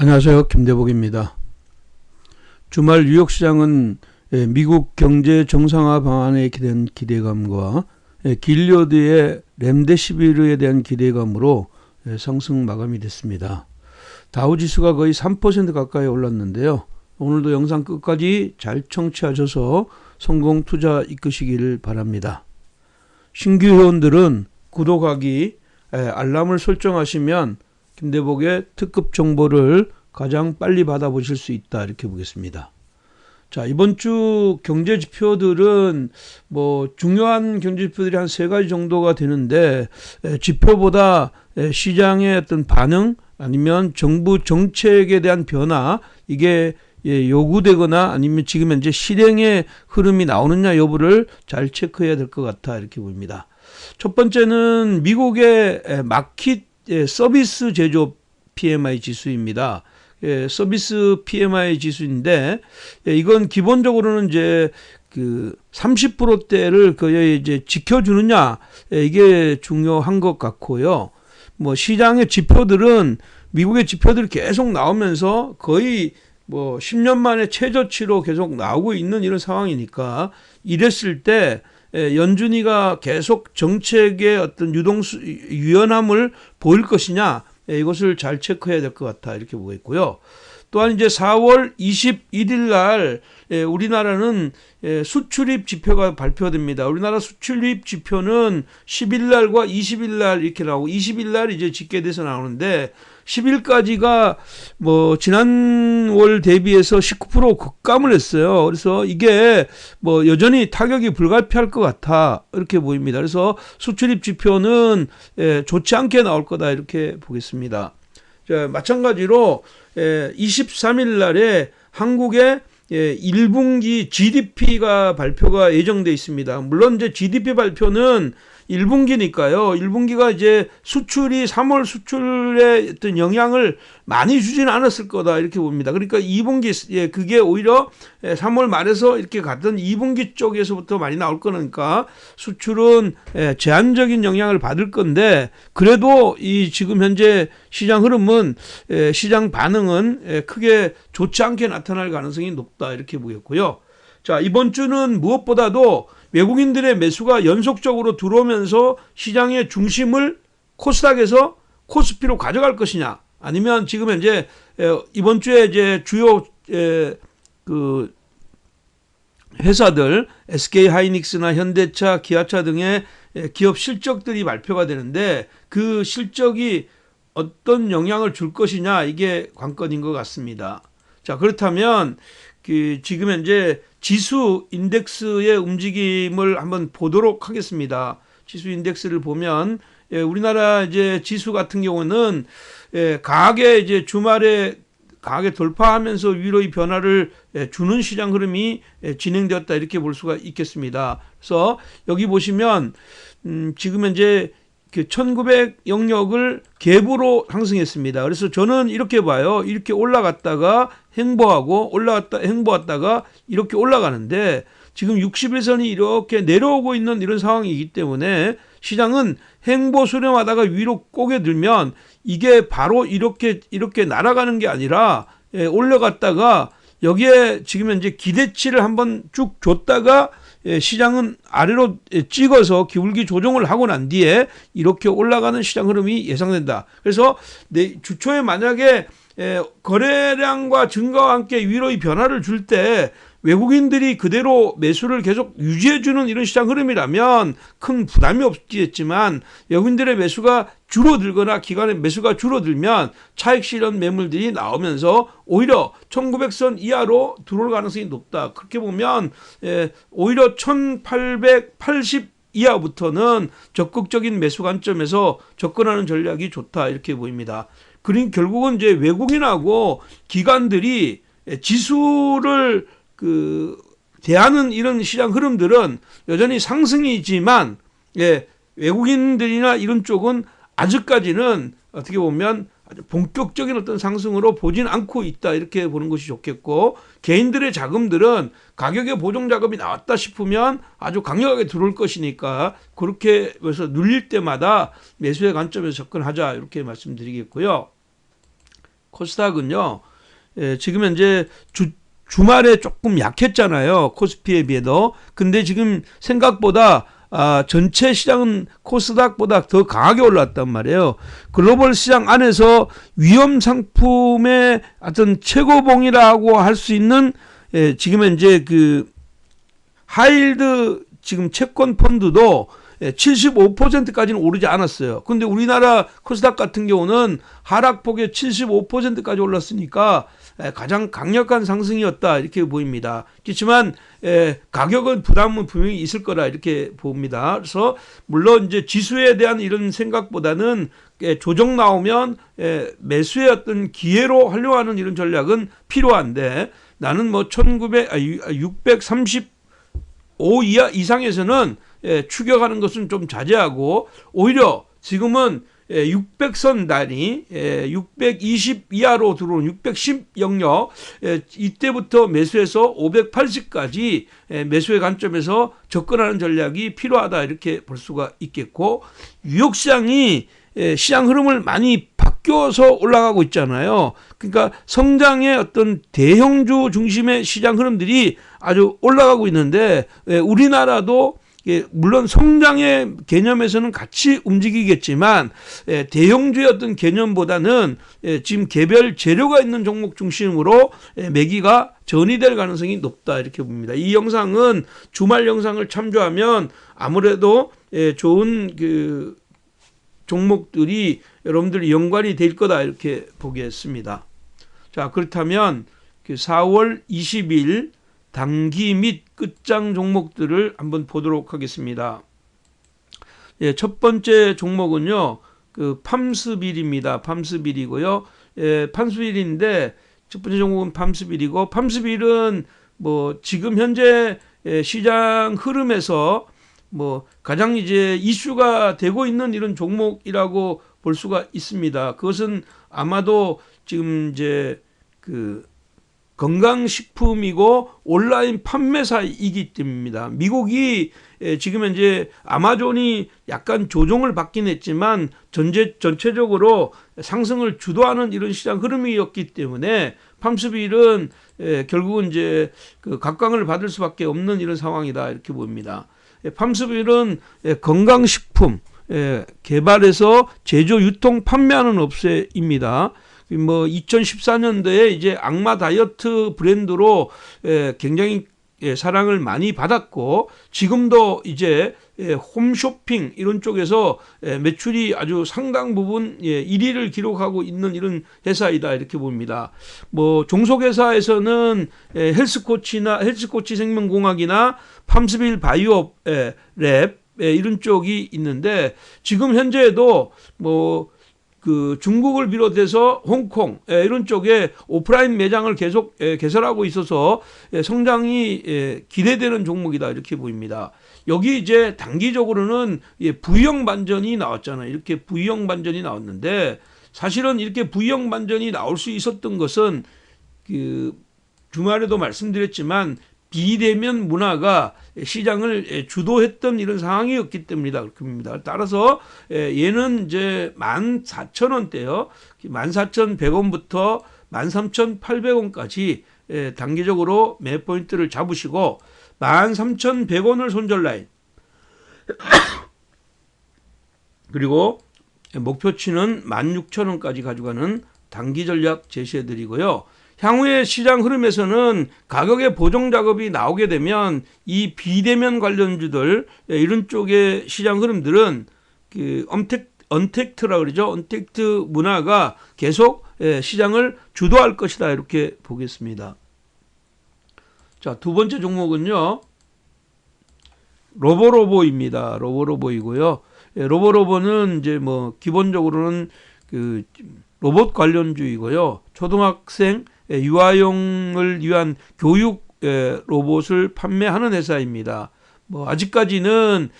안녕하세요. 김대복입니다. 주말 뉴욕시장은 미국 경제 정상화 방안에 대한 기대감과 길리어드의 렘데시비르에 대한 기대감으로 상승 마감이 됐습니다. 다우지수가 거의 3% 가까이 올랐는데요. 오늘도 영상 끝까지 잘 청취하셔서 성공 투자 이끄시길 바랍니다. 신규 회원들은 구독하기, 알람을 설정하시면 김대복의 특급 정보를 가장 빨리 받아보실 수 있다, 이렇게 보겠습니다. 자, 이번 주 경제 지표들은 중요한 경제 지표들이 한 3가지 정도가 되는데, 지표보다 시장의 어떤 반응 아니면 정부 정책에 대한 변화, 이게 요구되거나 아니면 지금 현재 실행의 흐름이 나오느냐 여부를 잘 체크해야 될 것 같아, 이렇게 보입니다. 첫 번째는 미국의 마켓 서비스 제조업 PMI 지수입니다. 서비스 PMI 지수인데, 이건 기본적으로는 이제 그 30%대를 거의 이제 지켜주느냐, 이게 중요한 것 같고요. 시장의 지표들은 미국의 지표들이 계속 나오면서 거의 10년 만에 최저치로 계속 나오고 있는 이런 상황이니까, 이랬을 때 연준이가 계속 정책의 어떤 유연함을 보일 것이냐, 이것을 잘 체크해야 될 것 같아, 이렇게 보겠고요. 또한 이제 4월 21일 날 우리나라는 수출입 지표가 발표됩니다. 우리나라 수출입 지표는 10일 날과 20일 날 이렇게 나오고, 20일 날 이제 집계돼서 나오는데, 10일까지가 지난 월 대비해서 19% 급감을 했어요. 그래서 이게 여전히 타격이 불가피할 것 같아, 이렇게 보입니다. 그래서 수출입 지표는 좋지 않게 나올 거다, 이렇게 보겠습니다. 자, 마찬가지로 23일 날에 한국의 1분기 GDP가 발표가 예정돼 있습니다. 물론 이제 GDP 발표는 1분기니까요. 1분기가 이제 수출이 3월 수출에 어떤 영향을 많이 주지는 않았을 거다, 이렇게 봅니다. 그러니까 2분기, 그게 오히려 3월 말에서 이렇게 갔던 2분기 쪽에서부터 많이 나올 거니까 수출은 제한적인 영향을 받을 건데, 그래도 이 지금 현재 시장 흐름은, 시장 반응은 크게 좋지 않게 나타날 가능성이 높다, 이렇게 보겠고요. 자, 이번 주는 무엇보다도 외국인들의 매수가 연속적으로 들어오면서 시장의 중심을 코스닥에서 코스피로 가져갈 것이냐, 아니면 지금 현재 이번 주에 이제 주요 그 회사들 SK 하이닉스나 현대차, 기아차 등의 기업 실적들이 발표가 되는데, 그 실적이 어떤 영향을 줄 것이냐, 이게 관건인 것 같습니다. 자, 그렇다면 지금 현재 지수 인덱스의 움직임을 한번 보도록 하겠습니다. 지수 인덱스를 보면, 우리나라 이제 지수 같은 경우는 강하게 이제 주말에 강하게 돌파하면서 위로의 변화를 주는 시장 흐름이 진행되었다, 이렇게 볼 수가 있겠습니다. 그래서 여기 보시면 지금 현재 1900 영역을 갭으로 상승했습니다. 그래서 저는 이렇게 봐요. 이렇게 올라갔다가 횡보하고 횡보했다가 이렇게 올라가는데, 지금 60일선이 이렇게 내려오고 있는 이런 상황이기 때문에 시장은 횡보 수렴하다가 위로 꼬개 들면 이게 바로 이렇게 날아가는 게 아니라 올라갔다가 여기에 지금 현재 기대치를 한번 쭉 줬다가 시장은 아래로 찍어서 기울기 조정을 하고 난 뒤에 이렇게 올라가는 시장 흐름이 예상된다. 그래서 주초에 만약에 거래량과 증가와 함께 위로의 변화를 줄 때 외국인들이 그대로 매수를 계속 유지해주는 이런 시장 흐름이라면 큰 부담이 없겠지만, 외국인들의 매수가 줄어들거나 기관의 매수가 줄어들면 차익 실현 매물들이 나오면서 오히려 1900선 이하로 들어올 가능성이 높다. 그렇게 보면 오히려 1880 이하부터는 적극적인 매수 관점에서 접근하는 전략이 좋다, 이렇게 보입니다. 그러니 결국은 이제 외국인하고 기관들이 지수를 대하는 이런 시장 흐름들은 여전히 상승이지만, 외국인들이나 이런 쪽은 아직까지는 어떻게 보면 아주 본격적인 어떤 상승으로 보진 않고 있다, 이렇게 보는 것이 좋겠고, 개인들의 자금들은 가격의 보정 자금이 나왔다 싶으면 아주 강력하게 들어올 것이니까 그렇게 해서 눌릴 때마다 매수의 관점에서 접근하자, 이렇게 말씀드리겠고요. 코스닥은요, 지금 현재 주말에 조금 약했잖아요. 코스피에 비해도. 근데 지금 생각보다 전체 시장은 코스닥보다 더 강하게 올랐단 말이에요. 글로벌 시장 안에서 위험 상품의 어떤 최고봉이라고 할 수 있는 지금 현재 그 하이힐드 지금 채권 펀드도 75%까지는 오르지 않았어요. 근데 우리나라 코스닥 같은 경우는 하락폭의 75%까지 올랐으니까 가장 강력한 상승이었다 이렇게 보입니다. 그렇지만 가격은 부담은 분명히 있을 거라 이렇게 봅니다. 그래서 물론 이제 지수에 대한 이런 생각보다는 조정 나오면 매수의 어떤 기회로 활용하는 이런 전략은 필요한데 나는 뭐 635 이상에서는 추격하는 것은 좀 자제하고 오히려 지금은 600선 단위 620 이하로 들어온 610 영역 이때부터 매수해서 580까지 매수의 관점에서 접근하는 전략이 필요하다 이렇게 볼 수가 있겠고 뉴욕시장이 시장 흐름을 많이 바뀌어서 올라가고 있잖아요. 그러니까 성장의 어떤 대형주 중심의 시장 흐름들이 아주 올라가고 있는데 우리나라도 물론 성장의 개념에서는 같이 움직이겠지만 대형주의 어떤 개념보다는 지금 개별 재료가 있는 종목 중심으로 매기가 전이될 가능성이 높다 이렇게 봅니다. 이 영상은 주말 영상을 참조하면 아무래도 좋은 그 종목들이 여러분들이 연관이 될 거다 이렇게 보겠습니다. 자, 그렇다면 그 4월 20일 단기 및 끝장 종목들을 한번 보도록 하겠습니다. 첫 번째 종목은요, 그 팜스빌입니다. 팜스빌이고요. 팜스빌인데 첫 번째 종목은 팜스빌이고 팜스빌은 뭐 지금 현재 시장 흐름에서 뭐 가장 이제 이슈가 되고 있는 이런 종목이라고 볼 수가 있습니다. 그것은 아마도 지금 이제 그 건강식품이고 온라인 판매사이기 때문입니다. 미국이 지금 현재 아마존이 약간 조정을 받긴 했지만 전체적으로 상승을 주도하는 이런 시장 흐름이었기 때문에 팜스빌은 결국은 이제 그 각광을 받을 수밖에 없는 이런 상황이다 이렇게 봅니다. 팜스빌은 건강식품 개발해서 제조, 유통, 판매하는 업체입니다. 뭐 2014년도에 이제 악마 다이어트 브랜드로 굉장히 사랑을 많이 받았고 지금도 이제 홈쇼핑 이런 쪽에서 매출이 아주 상당 부분 1위를 기록하고 있는 이런 회사이다 이렇게 봅니다. 뭐 종속회사에서는 헬스코치 생명공학이나 팜스빌 바이오 랩 이런 쪽이 있는데 지금 현재에도 뭐 그 중국을 비롯해서 홍콩 이런 쪽에 오프라인 매장을 계속 개설하고 있어서 성장이 기대되는 종목이다 이렇게 보입니다. 여기 이제 단기적으로는 V형 반전이 나왔잖아요. 이렇게 V형 반전이 나왔는데 사실은 이렇게 V형 반전이 나올 수 있었던 것은 그 주말에도 말씀드렸지만 비대면 문화가 시장을 주도했던 이런 상황이었기 때문이다. 따라서 얘는 이제 14,000원대요. 14,100원부터 13,800원까지 단기적으로 매 포인트를 잡으시고 13,100원을 손절 라인 그리고 목표치는 16,000원까지 가져가는 단기 전략 제시해 드리고요. 향후의 시장 흐름에서는 가격의 보정 작업이 나오게 되면 이 비대면 관련주들 이런 쪽의 시장 흐름들은 그 언택트라 그러죠. 언택트 문화가 계속 시장을 주도할 것이다 이렇게 보겠습니다. 자, 두 번째 종목은요. 로보로보입니다. 로보로보이고요. 로보로보는 이제 뭐 기본적으로는 그 로봇 관련주이고요. 초등학생 유아용을 위한 교육 로봇을 판매하는 회사입니다. 뭐 아직까지는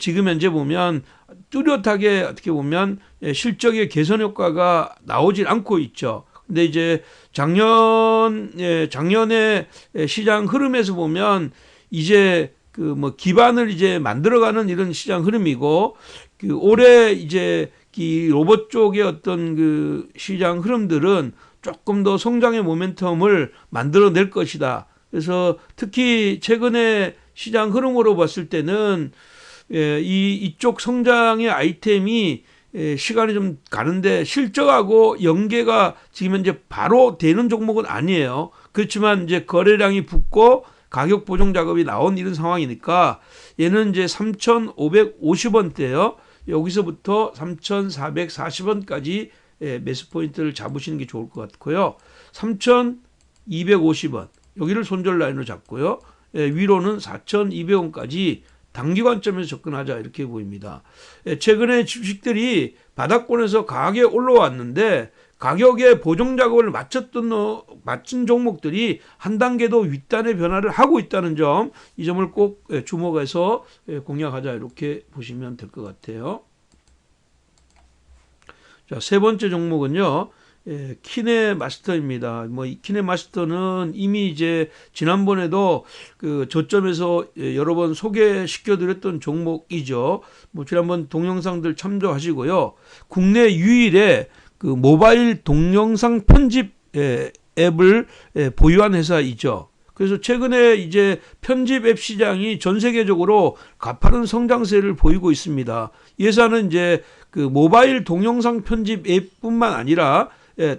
지금 현재 보면 뚜렷하게 어떻게 보면 실적의 개선 효과가 나오질 않고 있죠. 근데 이제 작년에 시장 흐름에서 보면 이제 그 뭐 기반을 이제 만들어가는 이런 시장 흐름이고 그 올해 이제 이 로봇 쪽의 어떤 그 시장 흐름들은 조금 더 성장의 모멘텀을 만들어낼 것이다. 그래서 특히 최근에 시장 흐름으로 봤을 때는 이쪽 성장의 아이템이 시간이 좀 가는데 실적하고 연계가 지금 현재 바로 되는 종목은 아니에요. 그렇지만 이제 거래량이 붙고 가격 보정 작업이 나온 이런 상황이니까 얘는 이제 3,550원대요. 여기서부터 3,440원까지 매수 포인트를 잡으시는 게 좋을 것 같고요. 3,250원 여기를 손절 라인으로 잡고요. 위로는 4,200원까지 단기 관점에서 접근하자 이렇게 보입니다. 최근에 주식들이 바닥권에서 강하게 올라왔는데 가격의 보정 작업을 마친 종목들이 한 단계 더 윗단의 변화를 하고 있다는 점, 이 점을 꼭 주목해서 공략하자 이렇게 보시면 될 것 같아요. 자, 세 번째 종목은요. 키네마스터입니다. 이 키네마스터는 이미 이제 지난번에도 그 저점에서 여러 번 소개시켜 드렸던 종목이죠. 지난번 동영상들 참조하시고요. 국내 유일의 그 모바일 동영상 편집 앱을 보유한 회사이죠. 그래서 최근에 이제 편집 앱 시장이 전 세계적으로 가파른 성장세를 보이고 있습니다. 이 회사는 이제 그 모바일 동영상 편집 앱뿐만 아니라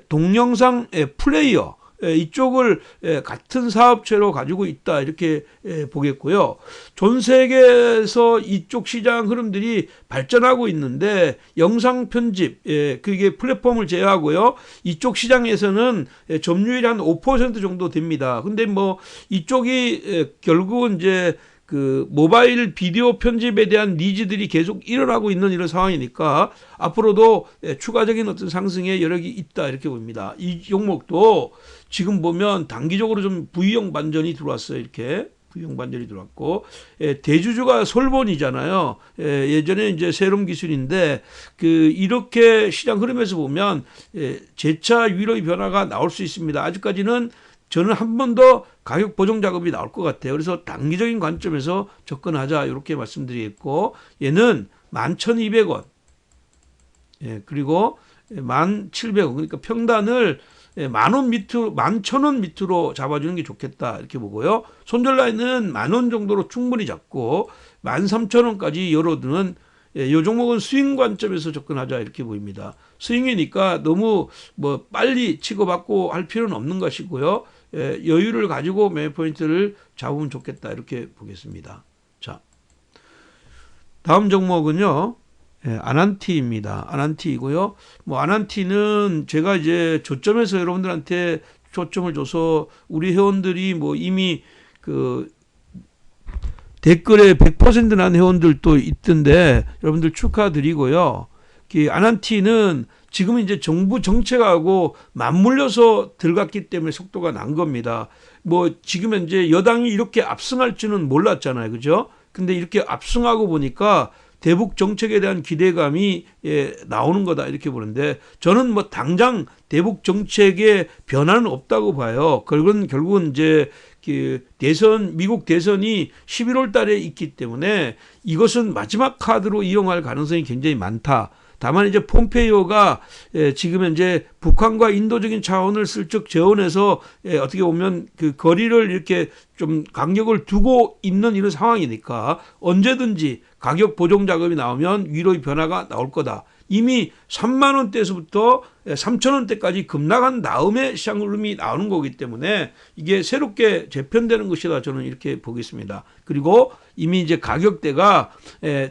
동영상 플레이어 이쪽을 같은 사업체로 가지고 있다 이렇게 보겠고요. 전 세계에서 이쪽 시장 흐름들이 발전하고 있는데 영상 편집 그게 플랫폼을 제외하고요. 이쪽 시장에서는 점유율이 한 5% 정도 됩니다. 근데 이쪽이 결국은 이제 그 모바일 비디오 편집에 대한 니즈들이 계속 일어나고 있는 이런 상황이니까 앞으로도 추가적인 어떤 상승의 여력이 있다 이렇게 봅니다. 이 종목도 지금 보면 단기적으로 좀 V형 반전이 들어왔어요. 이렇게 V형 반전이 들어왔고 대주주가 솔본이잖아요. 예전에 이제 세롬 기술인데 이렇게 시장 흐름에서 보면 재차 위로의 변화가 나올 수 있습니다. 아직까지는 저는 한 번 더 가격 보정 작업이 나올 것 같아요. 그래서 단기적인 관점에서 접근하자 이렇게 말씀드리겠고 얘는 11,200원 그리고 1,700원 그러니까 평단을 10,000원 밑으로 11,000원 밑으로 잡아주는 게 좋겠다 이렇게 보고요. 손절 라인은 10,000원 정도로 충분히 잡고 13,000원까지 열어두는 이 종목은 스윙 관점에서 접근하자 이렇게 보입니다. 스윙이니까 너무 빨리 치고받고 할 필요는 없는 것이고요. 여유를 가지고 매매 포인트를 잡으면 좋겠다 이렇게 보겠습니다. 자, 다음 종목은요. 아난티입니다. 아난티이고요. 아난티는 제가 이제 저점에서 여러분들한테 초점을 줘서 우리 회원들이 이미 그 댓글에 100% 난 회원들도 있던데 여러분들 축하드리고요. 아난티는 지금 이제 정부 정책하고 맞물려서 들어갔기 때문에 속도가 난 겁니다. 지금 현재 여당이 이렇게 압승할 줄은 몰랐잖아요. 그죠? 근데 이렇게 압승하고 보니까 대북 정책에 대한 기대감이 나오는 거다 이렇게 보는데 저는 당장 대북 정책에 변화는 없다고 봐요. 결국은 이제 미국 대선이 11월 달에 있기 때문에 이것은 마지막 카드로 이용할 가능성이 굉장히 많다. 다만 이제 폼페이오가 지금 현재 북한과 인도적인 차원을 슬쩍 재원해서 어떻게 보면 그 거리를 이렇게 좀 간격을 두고 있는 이런 상황이니까 언제든지 가격 보정 작업이 나오면 위로의 변화가 나올 거다. 이미 3만 원대에서부터 3천 원대까지 급락한 다음에 시장 흐름이 나오는 거기 때문에 이게 새롭게 재편되는 것이다 저는 이렇게 보겠습니다. 그리고 이미 이제 가격대가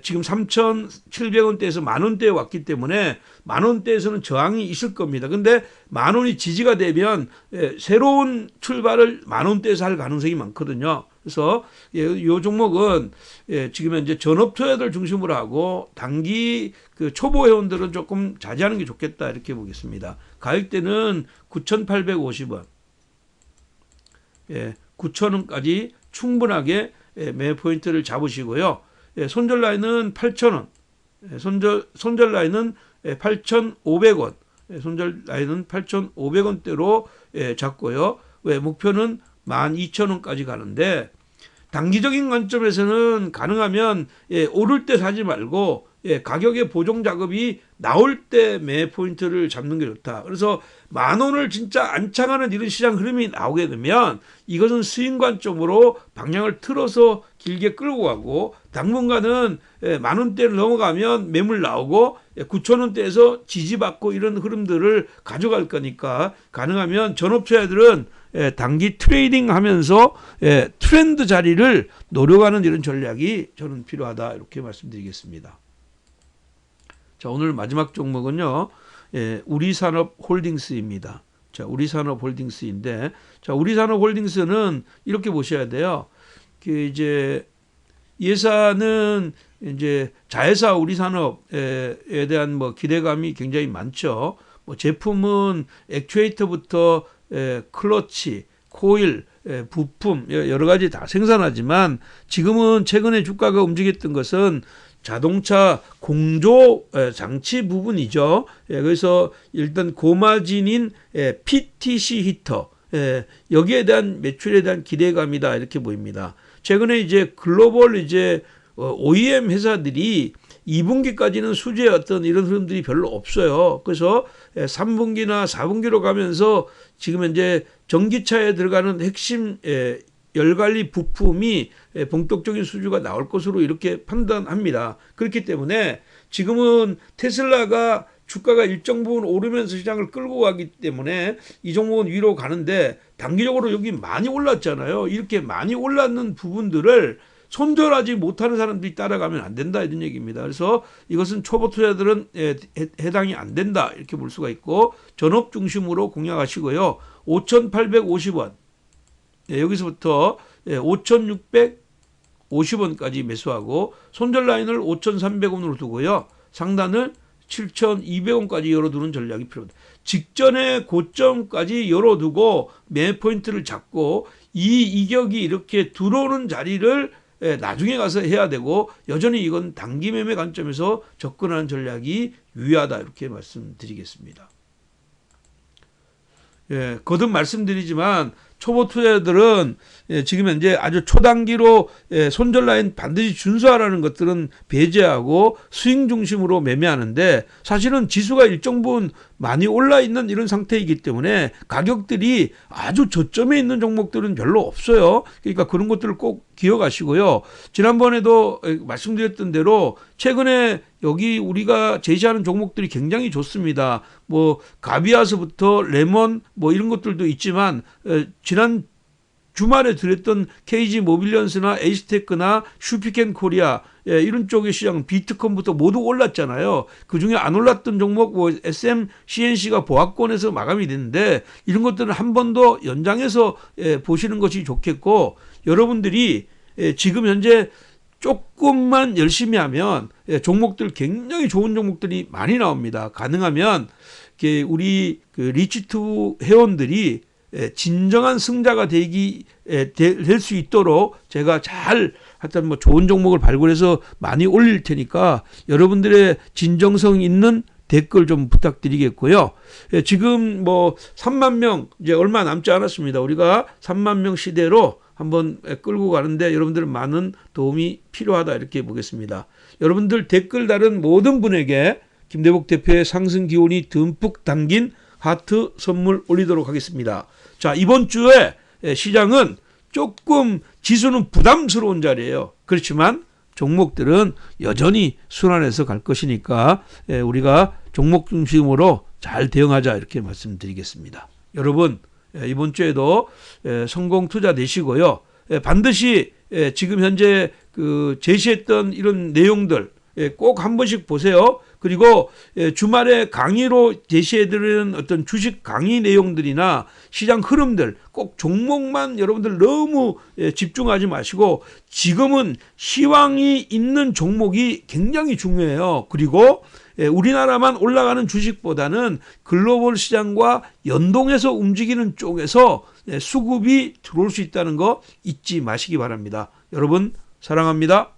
지금 3,700원대에서 만 원대에 왔기 때문에 만 원대에서는 저항이 있을 겁니다. 근데 만 원이 지지가 되면 새로운 출발을 만 원대에서 할 가능성이 많거든요. 그래서 이 종목은 지금 현재 전업 투자자들 중심으로 하고 단기 그 초보 회원들은 조금 자제하는 게 좋겠다 이렇게 보겠습니다. 가격대는 9,850원, 9,000원까지 충분하게 매 포인트를 잡으시고요. 손절 라인은 8,000원, 손절 라인은 8,500원, 손절 라인은 8,500원대로 잡고요. 목표는 12,000원까지 가는데 단기적인 관점에서는 가능하면 오를 때 사지 말고 가격의 보정 작업이 나올 때 매 포인트를 잡는 게 좋다. 그래서 10,000원을 진짜 안착하는 이런 시장 흐름이 나오게 되면 이것은 스윙 관점으로 방향을 틀어서 길게 끌고 가고, 당분간은 10,000원대를 넘어가면 매물 나오고 9,000원대에서 지지받고 이런 흐름들을 가져갈 거니까, 가능하면 전업체들은 단기 트레이딩 하면서 트렌드 자리를 노려가는 이런 전략이 저는 필요하다, 이렇게 말씀드리겠습니다. 자, 오늘 마지막 종목은요, 우리산업홀딩스입니다. 자, 우리산업홀딩스인데, 자, 우리산업홀딩스는 이렇게 보셔야 돼요. 이제 예사는 이제 자회사 우리산업에 대한 뭐 기대감이 굉장히 많죠. 뭐 제품은 액추에이터부터 클러치, 코일, 부품 여러 가지 다 생산하지만, 지금은 최근에 주가가 움직였던 것은 자동차 공조 장치 부분이죠. 그래서 일단 고마진인 PTC 히터, 여기에 대한 매출에 대한 기대감이다, 이렇게 보입니다. 최근에 이제 글로벌 이제 OEM 회사들이 2분기까지는 수주의 어떤 이런 흐름들이 별로 없어요. 그래서 3분기나 4분기로 가면서 지금 현재 전기차에 들어가는 핵심 열관리 부품이 본격적인 수주가 나올 것으로 이렇게 판단합니다. 그렇기 때문에 지금은 테슬라가 주가가 일정 부분 오르면서 시장을 끌고 가기 때문에 이 종목은 위로 가는데, 단기적으로 여기 많이 올랐잖아요. 이렇게 많이 올랐는 부분들을 손절하지 못하는 사람들이 따라가면 안 된다, 이런 얘기입니다. 그래서 이것은 초보 투자들은 해당이 안 된다, 이렇게 볼 수가 있고, 전업 중심으로 공략하시고요. 5,850원, 여기서부터 5,650원까지 매수하고, 손절 라인을 5,300원으로 두고요. 상단을 7,200원까지 열어두는 전략이 필요합니다. 직전에 고점까지 열어두고 매 포인트를 잡고, 이 이격이 이렇게 들어오는 자리를 나중에 가서 해야 되고, 여전히 이건 단기 매매 관점에서 접근하는 전략이 유효하다, 이렇게 말씀드리겠습니다. 거듭 말씀드리지만 초보 투자자들은 지금 현재 아주 초단기로 손절 라인 반드시 준수하라는 것들은 배제하고 스윙 중심으로 매매하는데, 사실은 지수가 일정 부분 많이 올라 있는 이런 상태이기 때문에 가격들이 아주 저점에 있는 종목들은 별로 없어요. 그러니까 그런 것들을 꼭 기억하시고요. 지난번에도 말씀드렸던 대로 최근에 여기 우리가 제시하는 종목들이 굉장히 좋습니다. 뭐 가비아스부터 레몬 뭐 이런 것들도 있지만, 지난 주말에 드렸던 KG 모빌리언스나 에이스테크나 슈피켄 코리아 이런 쪽의 시장, 비트컴부터 모두 올랐잖아요. 그중에 안 올랐던 종목 뭐 SM, CNC가 보합권에서 마감이 됐는데, 이런 것들은 한 번 더 연장해서 보시는 것이 좋겠고, 여러분들이 지금 현재 조금만 열심히 하면 종목들 굉장히 좋은 종목들이 많이 나옵니다. 가능하면 우리 리치투 회원들이 진정한 승자가 될 수 있도록 제가 잘 하여튼 뭐 좋은 종목을 발굴해서 많이 올릴 테니까 여러분들의 진정성 있는 댓글 좀 부탁드리겠고요. 지금 뭐 3만 명 이제 얼마 남지 않았습니다. 우리가 3만 명 시대로 한번 끌고 가는데 여러분들은 많은 도움이 필요하다, 이렇게 보겠습니다. 여러분들 댓글 다른 모든 분에게 김대복 대표의 상승 기운이 듬뿍 담긴 하트 선물 올리도록 하겠습니다. 자, 이번 주에 시장은 조금 지수는 부담스러운 자리예요. 그렇지만 종목들은 여전히 순환해서 갈 것이니까 우리가 종목 중심으로 잘 대응하자, 이렇게 말씀드리겠습니다. 여러분, 이번 주에도 성공 투자 되시고요. 반드시 지금 현재 제시했던 이런 내용들 꼭 한 번씩 보세요. 그리고 주말에 강의로 제시해드리는 어떤 주식 강의 내용들이나 시장 흐름들, 꼭 종목만 여러분들 너무 집중하지 마시고, 지금은 시황이 있는 종목이 굉장히 중요해요. 그리고 우리나라만 올라가는 주식보다는 글로벌 시장과 연동해서 움직이는 쪽에서 수급이 들어올 수 있다는 거 잊지 마시기 바랍니다. 여러분 사랑합니다.